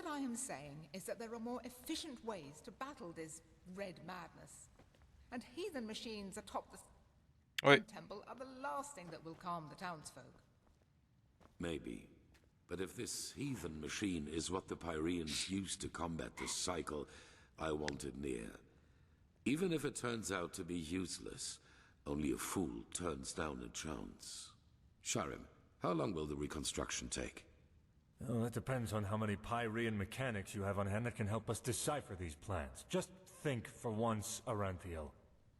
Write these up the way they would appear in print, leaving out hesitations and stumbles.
that I am saying is that there are more efficient ways to battle this red madness. And heathen machines atop the Oj. temple are the last thing that will calm the townsfolk. Maybe. But if this heathen machine is what the Pyreans used to combat this cycle, I want it near. Even if it turns out to be useless, only a fool turns down a chance. Sharim, how long will the reconstruction take? Oh, that depends on how many Pyrean mechanics you have on hand that can help us decipher these plans. Just think for once, Aranthiel.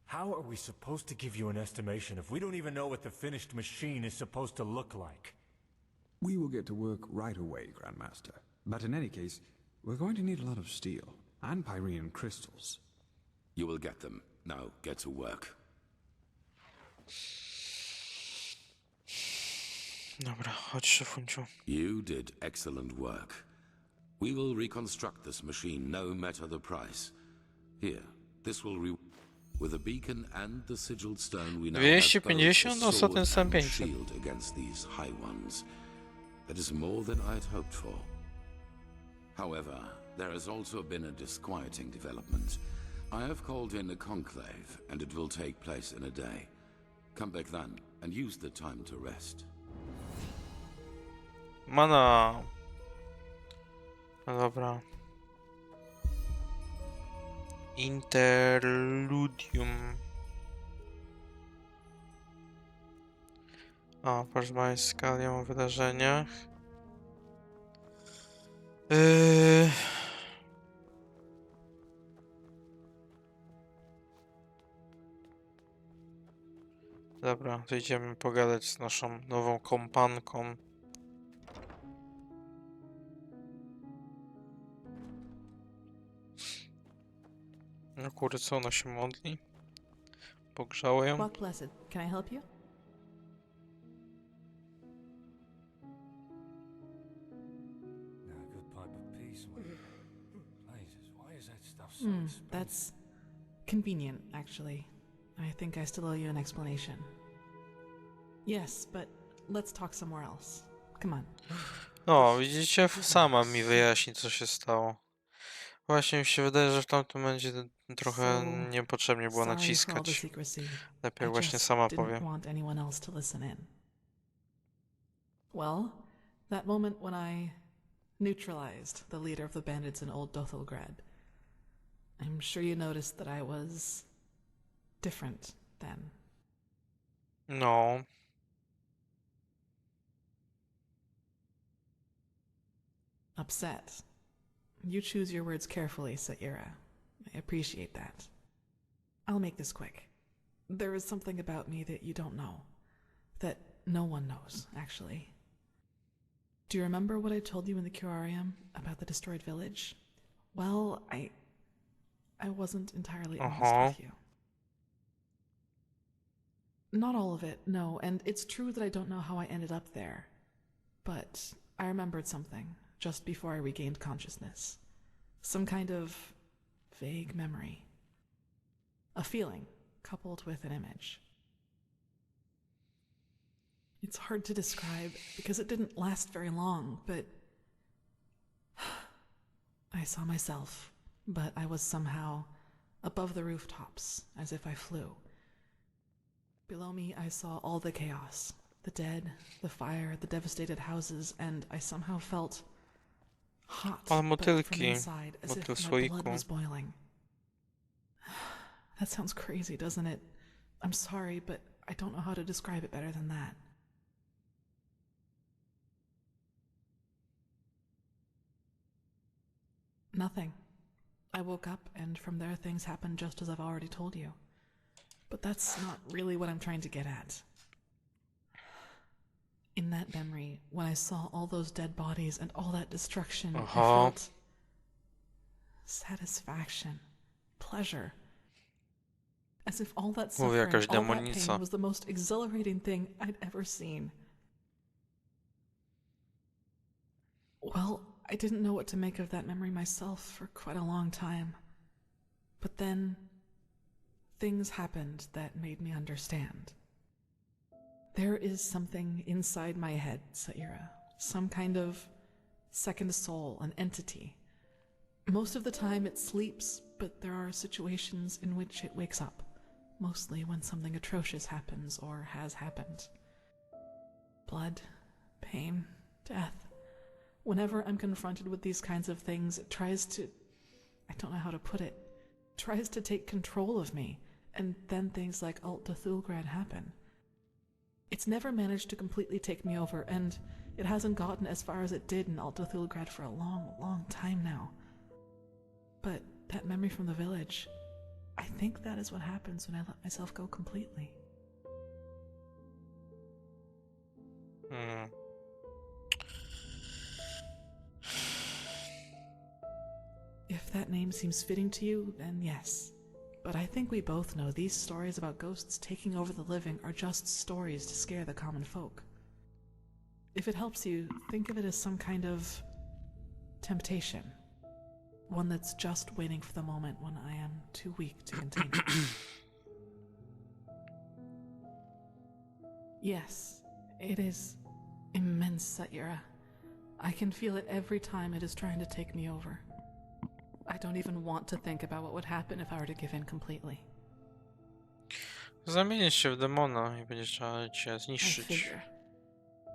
How are we supposed to give you an estimation if we don't even know what the finished machine is supposed to look like? We will get to work right away, Grandmaster. But in any case, we're going to need a lot of steel and Pyrean crystals. You will get them. Now, get to work. Dobra, chodź, szefunciu. You did excellent work. We will reconstruct this machine, no matter the price. Here, this will with the beacon and the sigiled stone, we now have both a 250, ostatnio sword sam and 500. shield against these high ones. That is more than I'd hoped for. However, there has also been a disquieting development. I have called in a conclave, and it will take place in a day. Come back then, and use the time to rest. Mana. No dobra. Interludium. O, porozmawiać z Kalią o wydarzeniach. Dobra, to idziemy pogadać z naszą nową kompanką. No kurde, co ona się modli? Pogrzało ją? Walk blessed. Can I help you? Now, a good pipe of peace, will you? Jesus, why is that stuff so expensive? That's convenient, actually. I think I still owe you an explanation. Yes, but let's talk somewhere else. Come on. O, widzicie? Sama mi wyjaśni, co się stało. Właśnie mi się wydaje, że w tamtym momencie trochę niepotrzebnie było Sorry for all the naciskać. secrecy. Lepiej I właśnie just sama didn't powie. want anyone else to listen in. Well, that moment when I neutralized the leader of the bandits in Old Dothelgrad. I'm sure you noticed that I was different then. No. Upset. You choose your words carefully, Saira. I appreciate that. I'll make this quick. There is something about me that you don't know. That no one knows, actually. Do you remember what I told you in the curarium about the destroyed village? Well, I wasn't entirely honest with you. Not all of it, no, and it's true that I don't know how I ended up there. But I remembered something just before I regained consciousness. Some kind of vague memory. A feeling coupled with an image. It's hard to describe because it didn't last very long, but I saw myself, but I was somehow above the rooftops, as if I flew. Below me, I saw all the chaos, the dead, the fire, the devastated houses, and I somehow felt hot, Ale but from motylki, inside, as motyl if my blood słoiku. was boiling. That sounds crazy, doesn't it? I'm sorry, but I don't know how to describe it better than that. Nothing. I woke up, and from there things happened just as I've already told you. But that's not really what I'm trying to get at. In that memory, when I saw all those dead bodies and all that destruction, I felt satisfaction, pleasure. As if all that suffering, jakaś all that demonica. pain was the most exhilarating thing I'd ever seen. Well, I didn't know what to make of that memory myself for quite a long time. But then, things happened that made me understand. There is something inside my head, Saira. Some kind of second soul, an entity. Most of the time it sleeps, but there are situations in which it wakes up, mostly when something atrocious happens or has happened. Blood, pain, death. Whenever I'm confronted with these kinds of things, it tries to... I don't know how to put it. Tries to take control of me, and then things like Alt Cthulgrad happen. It's never managed to completely take me over, and it hasn't gotten as far as it did in Alt Cthulgrad for a long, long time now. But that memory from the village, I think that is what happens when I let myself go completely. If that name seems fitting to you, then yes. But I think we both know these stories about ghosts taking over the living are just stories to scare the common folk. If it helps you, think of it as some kind of temptation. One that's just waiting for the moment when I am too weak to contain it. Yes, it is immense, Satyra. I can feel it every time it is trying to take me over. I don't even want to think about what would happen if I were to give in completely. Zamienisz się w demona i będzie trzeba cię I zniszczyć. figure.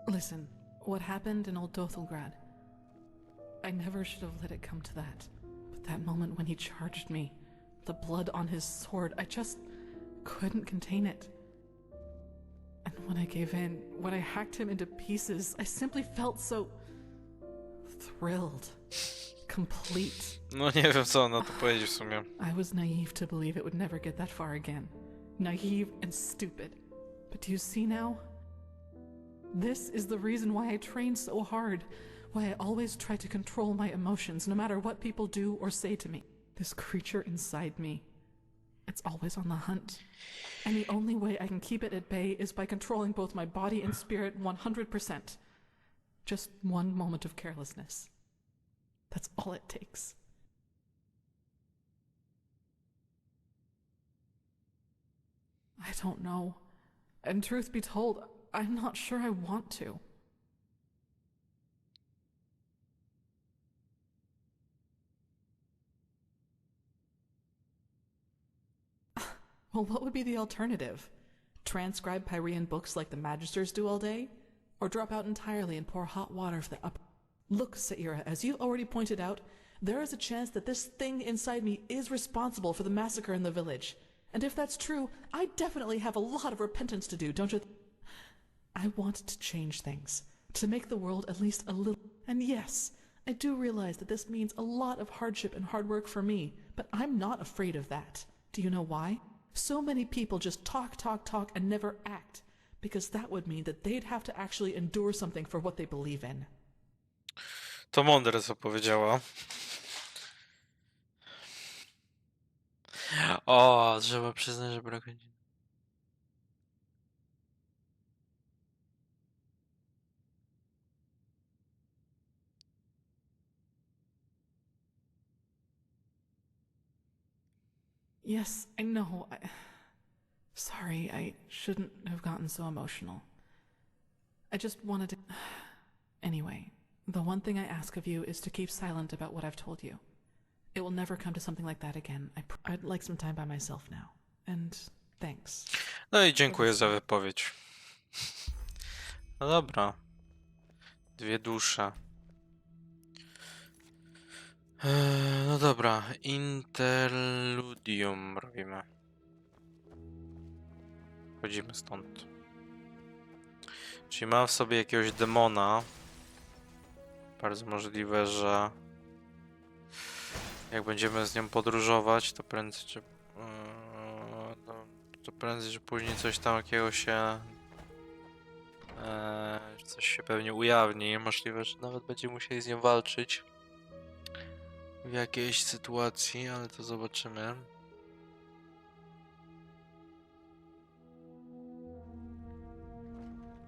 Listen, what happened in Old Dothelgrad, I never should have let it come to that. But that moment when he charged me, the blood on his sword, I just couldn't contain it. And when I gave in, when I hacked him into pieces, I simply felt so... thrilled. Complete. No nie wiem co on na to powiedzieć w sumie. I was naive to believe it would never get that far again. Naive and stupid. But do you see now? This is the reason why I train so hard. Why I always try to control my emotions, no matter what people do or say to me. This creature inside me, it's always on the hunt. And the only way I can keep it at bay is by controlling both my body and spirit 100%. Just one moment of carelessness. That's all it takes. I don't know. And truth be told, I'm not sure I want to. Well, what would be the alternative? Transcribe Pyrean books like the Magisters do all day? Or drop out entirely and pour hot water for the up... Look, Saira, as you've already pointed out, there is a chance that this thing inside me is responsible for the massacre in the village. And if that's true, I definitely have a lot of repentance to do, don't you? I want to change things, to make the world at least a little... And yes, I do realize that this means a lot of hardship and hard work for me, but I'm not afraid of that. Do you know why? So many people just talk, and never act, because that would mean that they'd have to actually endure something for what they believe in. To mądre co powiedziała. O, trzeba przyznać, że brakuje. Yes, I know. Sorry, I shouldn't have gotten so emotional. I just wanted to... Anyway, the one thing I ask of you is to keep silent about what I've told you. It will never come to something like that again. I'd like some time by myself now. And thanks. No i dziękuję za wypowiedź. No dobra. 2 dusze. No dobra. Interludium robimy. Chodzimy stąd. Czyli mam w sobie jakiegoś demona. Bardzo możliwe, że jak będziemy z nią podróżować, to prędzej czy to prędzej czy później coś tam jakiego się coś się pewnie ujawni. Możliwe, że nawet będziemy musieli z nią walczyć w jakiejś sytuacji, ale to zobaczymy.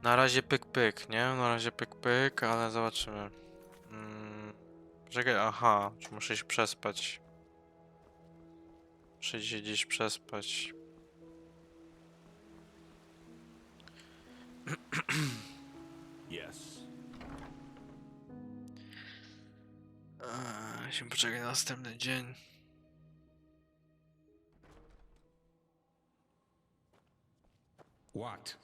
Na razie pyk, nie? Na razie pyk, ale zobaczymy. Czekaj, aha, czy muszę się przespać? Muszę się gdzieś przespać. Yes. Musimy poczekać na następny dzień. What?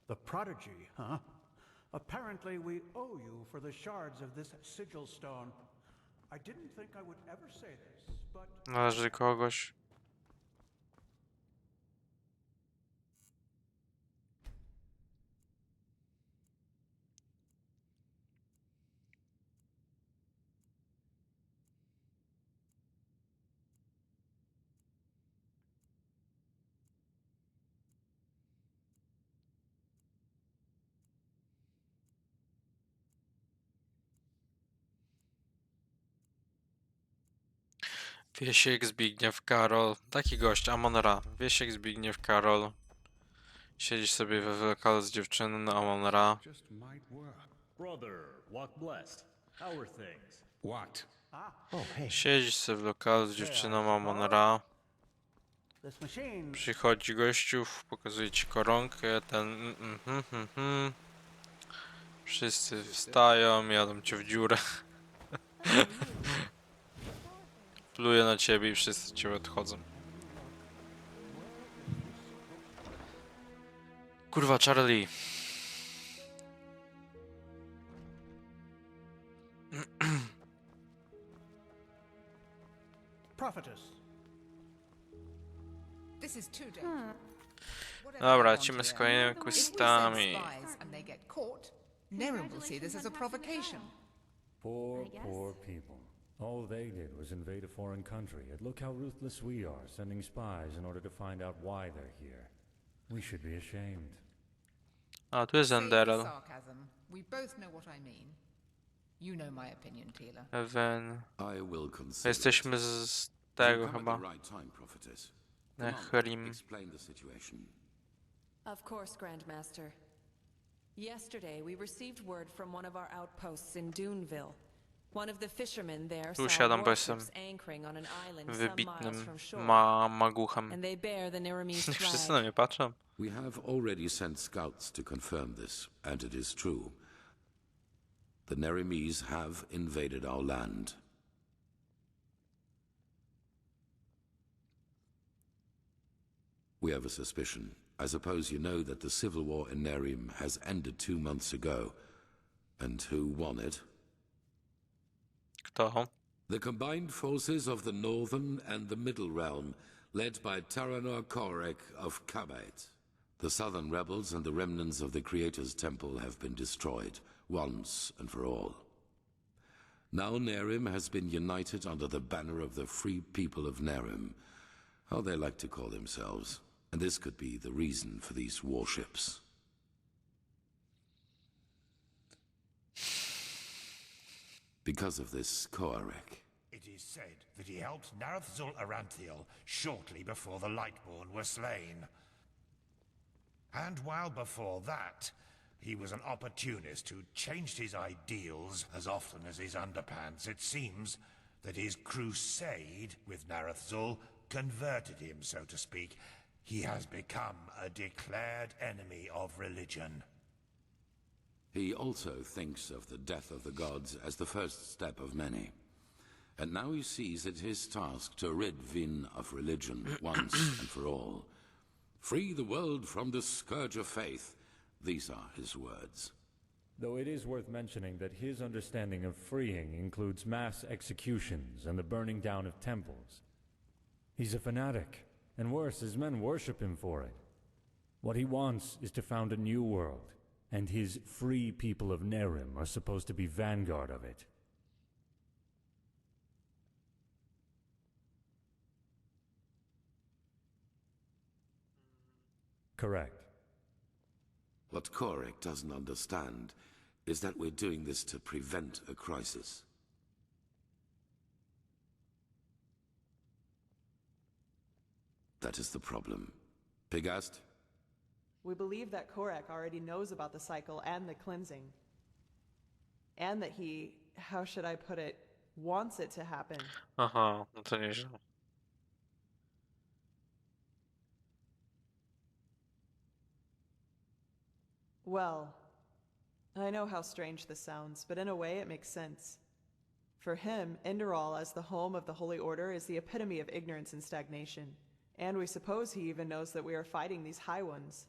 The prodigy, huh? Apparently we owe you for the shards of this sigil stone. I didn't think I would ever say this, but... Należy kogoś. Wiesiek, Zbigniew, Karol. Taki gość, Amon-Ra. Wiesiek, Zbigniew, Karol. Siedzi sobie we lokalu z dziewczyną, Amon-Ra. Just might work. Brother, walk blessed. How are things? What? Oh, hey, Siedzi sobie w lokalu z dziewczyną, Amon-Ra. this machine... Przychodzi gościów, pokazuje ci koronkę, ten... Wszyscy wstają, jadą cię w dziurę. Pluje na ciebie i wszyscy cię odchodzą. Kurwa, Charlie. Prophetess. This is too dangerous. Whatever Dobra, they want lecimy z here. kolejnymi If we send questami. spies and they get caught, Nerim will see this as a provocation. Poor people. All they did was invade a foreign country, and look how ruthless we are, sending spies in order to find out why they're here. We should be ashamed. A, tu jest Save the Enderal. sarcasm. We both know what I mean. You know my opinion, Tila. Even. I will consider Jesteśmy it. z You tego come chyba. at the right time, prophetess. Come on, Nehrim. explain the situation. Of course, Grandmaster. Yesterday, we received word from one of our outposts in Duneville. One of the fishermen there Tu saw siadam, bo jestem warships anchoring on an island some miles wybitnym from shore, maguchem. and they bear the Nerimese Wszyscy na flag. mnie patrzą. We have already sent scouts to confirm this, and it is true. The Nerimese have invaded our land. We have a suspicion. I suppose you know that the civil war in Nerim has ended 2 months ago. And who won it? Kto? The combined forces of the Northern and the Middle Realm, led by Taranor Korek of Kabait. The Southern rebels and the remnants of the Creator's Temple have been destroyed, once and for all. Now Nerim has been united under the banner of the Free People of Nerim, how they like to call themselves, and this could be the reason for these warships. Because of this Koarek. It is said that he helped Narathzul Aranthiel shortly before the Lightborn were slain. And while before that, he was an opportunist who changed his ideals as often as his underpants. It seems that his crusade with Narathzul converted him, so to speak. He has become a declared enemy of religion. He also thinks of the death of the gods as the first step of many. And now he sees it his task to rid Vin of religion once and for all. Free the world from the scourge of faith. These are his words. Though it is worth mentioning that his understanding of freeing includes mass executions and the burning down of temples. He's a fanatic, and worse, his men worship him for it. What he wants is to found a new world, and his free people of Nerim are supposed to be vanguard of it. Correct. What Korek doesn't understand is that we're doing this to prevent a crisis. That is the problem. Pigast? We believe that Korak already knows about the cycle and the cleansing. And that he, how should I put it, wants it to happen. Aha, no to nieźle. Well, I know how strange this sounds, but in a way it makes sense. For him, Enderal as the home of the Holy Order is the epitome of ignorance and stagnation. And we suppose he even knows that we are fighting these High Ones.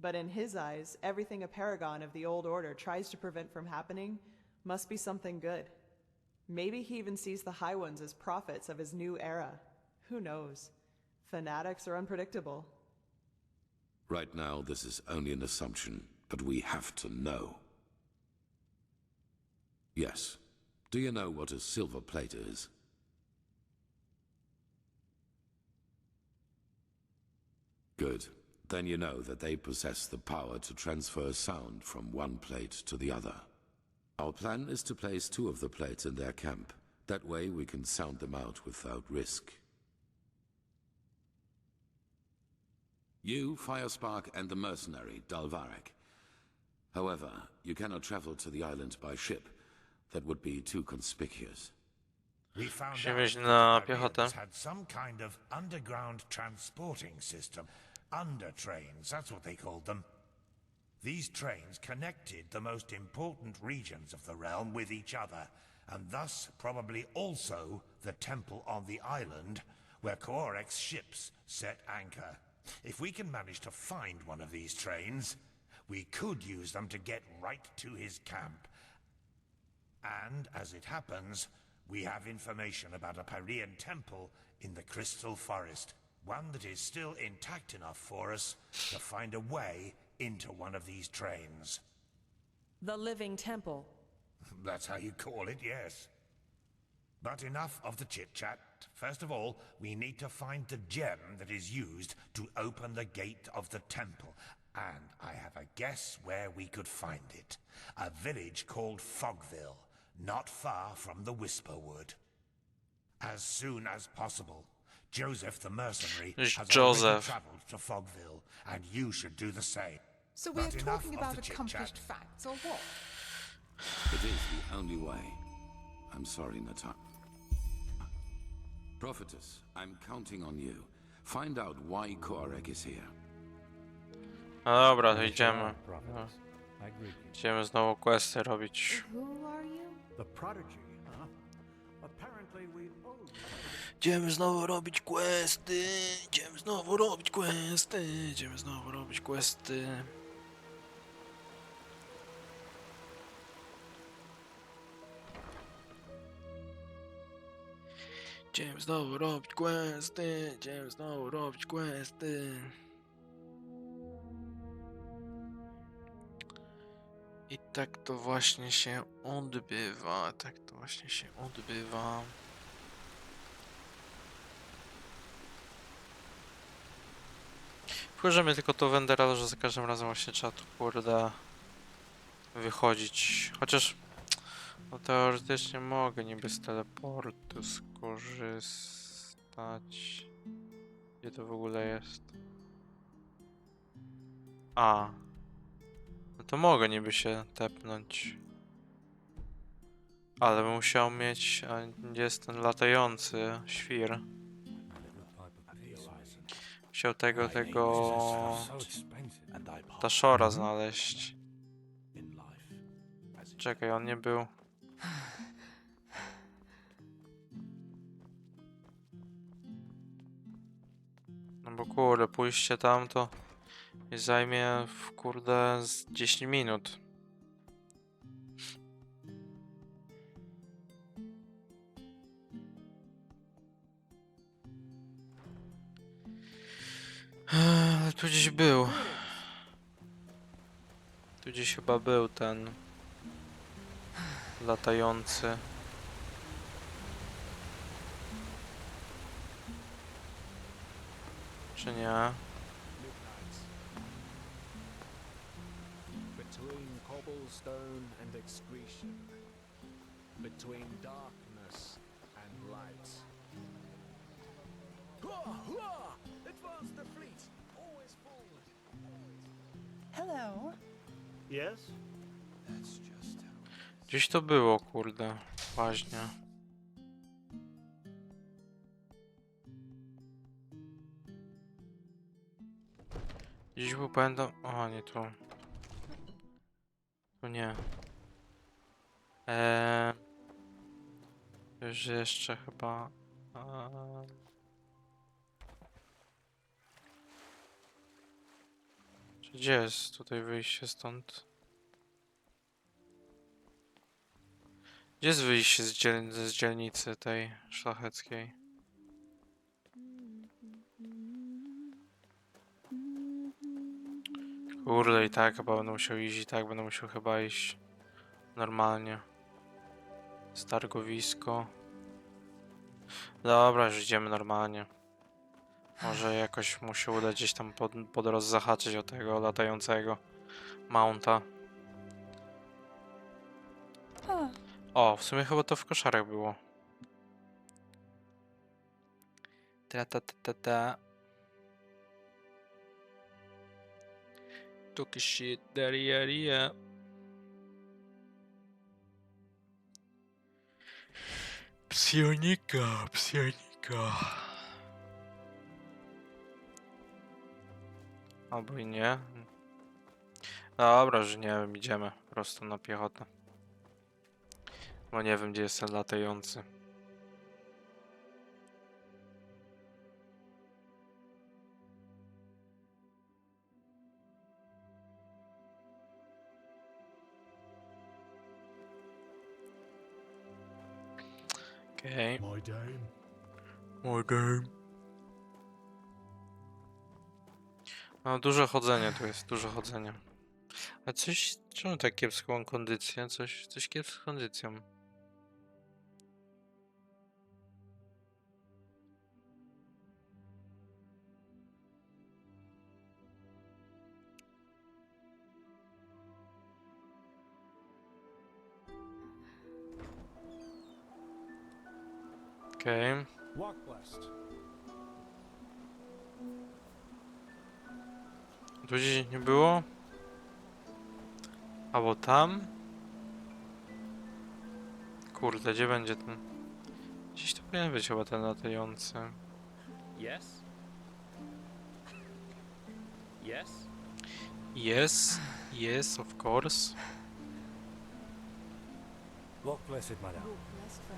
But in his eyes, everything a paragon of the old order tries to prevent from happening must be something good. Maybe he even sees the High Ones as prophets of his new era. Who knows? Fanatics are unpredictable. Right now, this is only an assumption, but we have to know. Yes. Do you know what a silver plate is? Good. Then you know that they possess the power to transfer sound from one plate to the other. Our plan is to place 2 of the plates in their camp. That way we can sound them out without risk. You, Firespark, and the mercenary, Dalvarek. However, you cannot travel to the island by ship. That would be too conspicuous. We found Musimy out wejść that na the piechotę. Parians had some kind of underground transporting system. Under trains, that's what they called them. These trains connected the most important regions of the realm with each other, and thus probably also the temple on the island where Korek's ships set anchor. If we can manage to find one of these trains, we could use them to get right to his camp. And, as it happens, we have information about a Parian temple in the Crystal Forest. One that is still intact enough for us to find a way into one of these trains. The Living Temple. That's how you call it, yes. But enough of the chit-chat. First of all, we need to find the gem that is used to open the gate of the temple. And I have a guess where we could find it. A village called Fogville, not far from the Whisperwood. As soon as possible. Joseph the mercenary has already Joseph. traveled to Fogville, and you should do the same. So we are But enough talking of about the chit-chat. accomplished facts, or what? It is the only way. I'm sorry, Natan. Prophetess, I'm counting on you. Find out why Korek is here. No dobra, to idziemy. No. I agree. Idziemy znowu questy robić. Who are you? The prodigy, huh? Apparently we owe you. Idziemy znowu robić questy. Idziemy znowu robić questy. Idziemy znowu robić questy. Idziemy znowu robić questy. Idziemy znowu robić questy. I tak to właśnie się odbywa. Tak to właśnie się odbywa. Wkurza tylko to w Enderal, że za każdym razem właśnie trzeba tu kurde wychodzić. Chociaż no, teoretycznie mogę niby z teleportu skorzystać. Gdzie to w ogóle jest? A. No to mogę niby się tepnąć. Ale bym musiał mieć... A gdzie jest ten latający świr? Musiał tego... Tashora znaleźć. Czekaj, on nie był... No bo kurde, pójście tam to mi zajmie w kurde z 10 minut. Ale tu gdzieś był. Tu gdzieś chyba był ten latający. Czy nie? Between cobblestone and excretion, between darkness and light. Advance the fleet, always forward. Hello. Yes? Gdzieś to było, kurde. Właśnie. Gdzieś był, pamiętam... O, nie tu. No nie. Już jeszcze chyba... Gdzie jest tutaj wyjście stąd? Gdzie jest wyjście z dzielnicy tej szlacheckiej? Kurde, i tak chyba będę musiał iść, i tak będę musiał chyba iść normalnie. Stargowisko. Dobra, już idziemy normalnie. Może jakoś mu się uda gdzieś tam po drodze zahaczyć o tego latającego mounta. O, w sumie chyba to w koszarach było. Ta. Took a shit, daria. Psionika. Albo i nie. Dobra, że nie wiem, idziemy po prostu na piechotę. Bo nie wiem, gdzie jest ten latający. Okej. My game. No, duże chodzenie tu jest, duże chodzenie. A coś, czemu tak kiepską mam kondycję? Coś kiepską z kondycją. Okej. Walk blessed. Tu gdzieś nie było? Albo tam? Kurde, gdzie będzie ten? Gdzieś tu powinien być chyba ten latający. Yes? Yes? Yes, of course. Walk blessed, madam.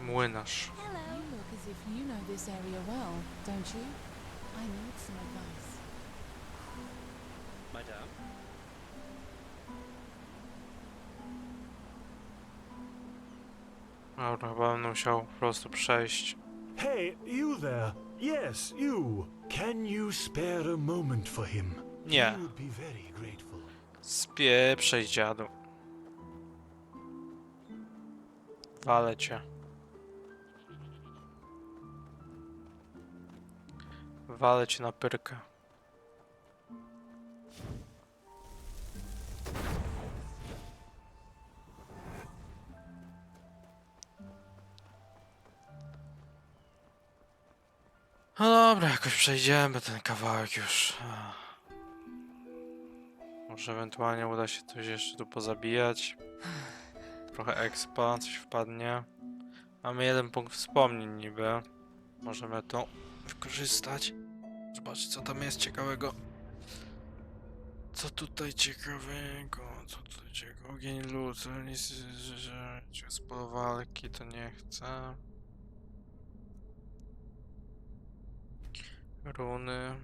Młynarz. Hello. You look as if you know this area well, don't you? I need some advice. Madame? Dobra, chyba będę musiał po prostu przejść. Hey, you there. Yes, you. Can you spare a moment for him? Nie. He would be very grateful. Spieprzej, dziadu. Walę cię. Walę cię na pyrkę. No dobra, jakoś przejdziemy ten kawałek już. Może ewentualnie uda się coś jeszcze tu pozabijać. Trochę expa, coś wpadnie. Mamy jeden punkt wspomnień niby. Możemy to wykorzystać. Zobaczyć, co tam jest ciekawego. Co tutaj ciekawego? Ogień lód, nic, z pole walki to nie chcę. Runy.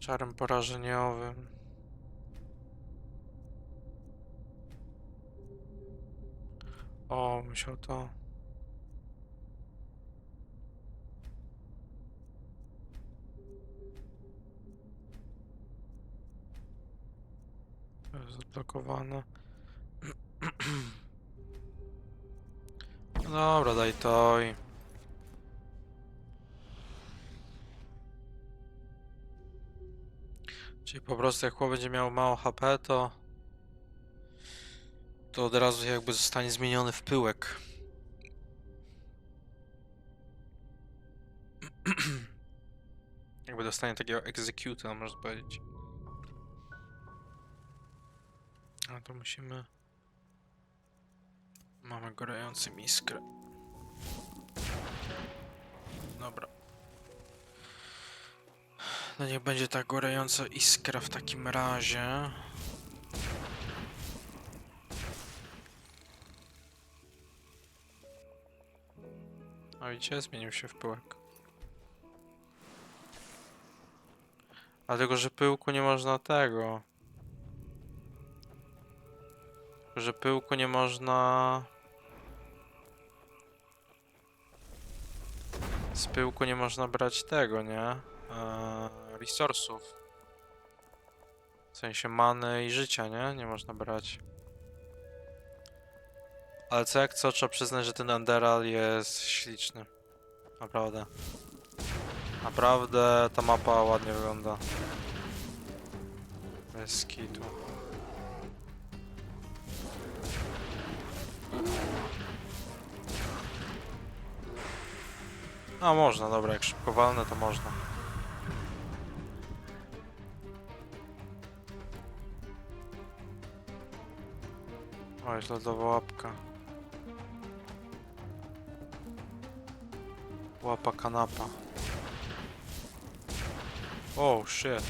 Czarem porażeniowym. O, musiał to. To jest zablokowane. No dobra, daj to i... Czyli po prostu jak chłop będzie miał mało HP, to od razu jakby zostanie zmieniony w pyłek. Jakby dostanie takiego executa, można powiedzieć. A to musimy... Mamy gorący miskrę. Dobra. No niech będzie ta gorąca iskra w takim razie. A widzicie, zmienił się w pyłek. Dlatego, że pyłku nie można tego. Że pyłku nie można... Z pyłku nie można brać tego, nie? Resursów. W sensie many i życia, nie? Nie można brać. Ale co jak co, trzeba przyznać, że ten Enderal jest śliczny. Naprawdę. Naprawdę ta mapa ładnie wygląda. Bez skitu. A można, dobra, jak szybko walnę, to można. O, jest lodowa łapka. Łapa kanapa. Oh shit.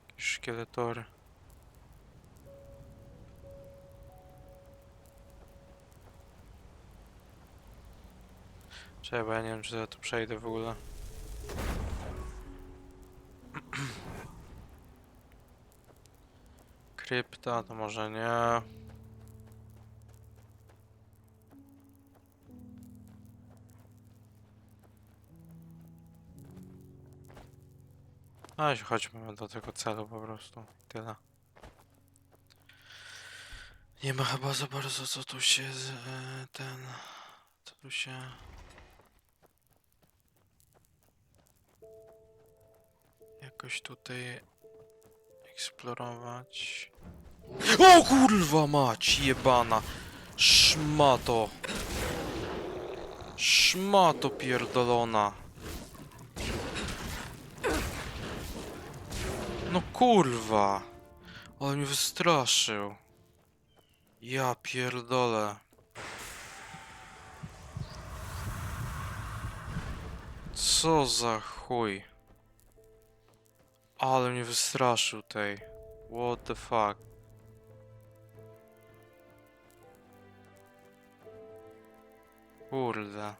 Jakieś szkieletory. Czekaj, bo ja nie wiem, czy ja tu przejdę w ogóle. Krypta to może nie. A chodźmy do tego celu po prostu. Tyle. Nie ma chyba za bardzo co tu się co tu się... Jakoś tutaj eksplorować. O kurwa mać jebana! Szmato! Szmato pierdolona! No kurwa! Ale mnie wystraszył. Ja pierdolę. Co za chuj. Ale mnie wystraszył tej. What the fuck. Kurde.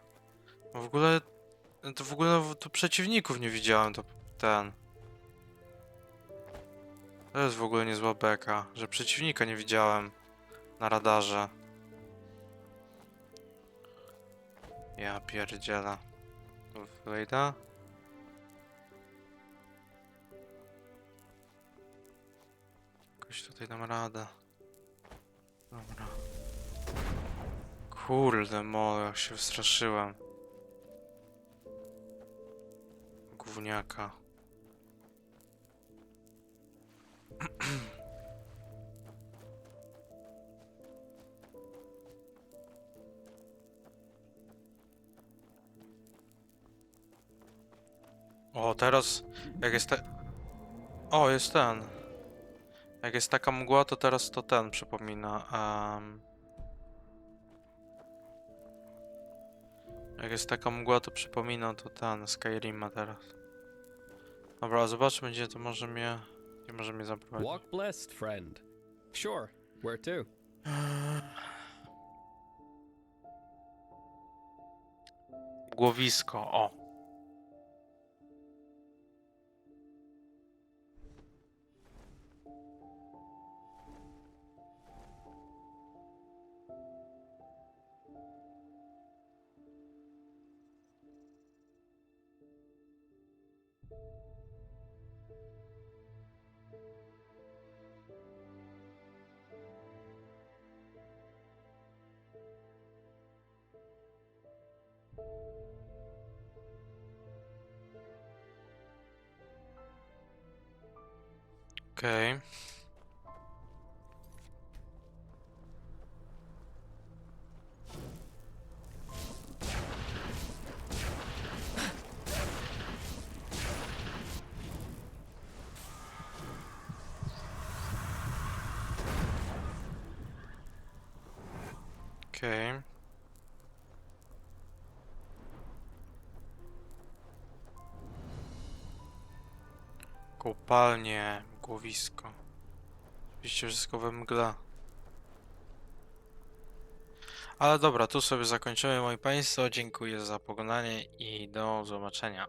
No w ogóle tu przeciwników nie widziałem, to ten. To jest w ogóle niezła beka, że przeciwnika nie widziałem na radarze. Ja pierdzielę. Tu wejdę. Jakoś tutaj dam radę. Dobra. Kurde mole, jak się wystraszyłem. Gówniaka. O, teraz jak jest O, jest ten. Jak jest taka mgła, to teraz to ten przypomina. Jak jest taka mgła, to przypomina to ten Skyrima teraz. Dobra, zobaczmy, gdzie to może mnie... Gdzie może mnie zaprowadzić. Walk blessed, friend. Sure. Where to? Głowisko, o. Okej. Okej. Kopalnie, mgłowisko. Oczywiście wszystko we mgle. Ale dobra, tu sobie zakończymy, moi państwo. Dziękuję za poglądanie i do zobaczenia.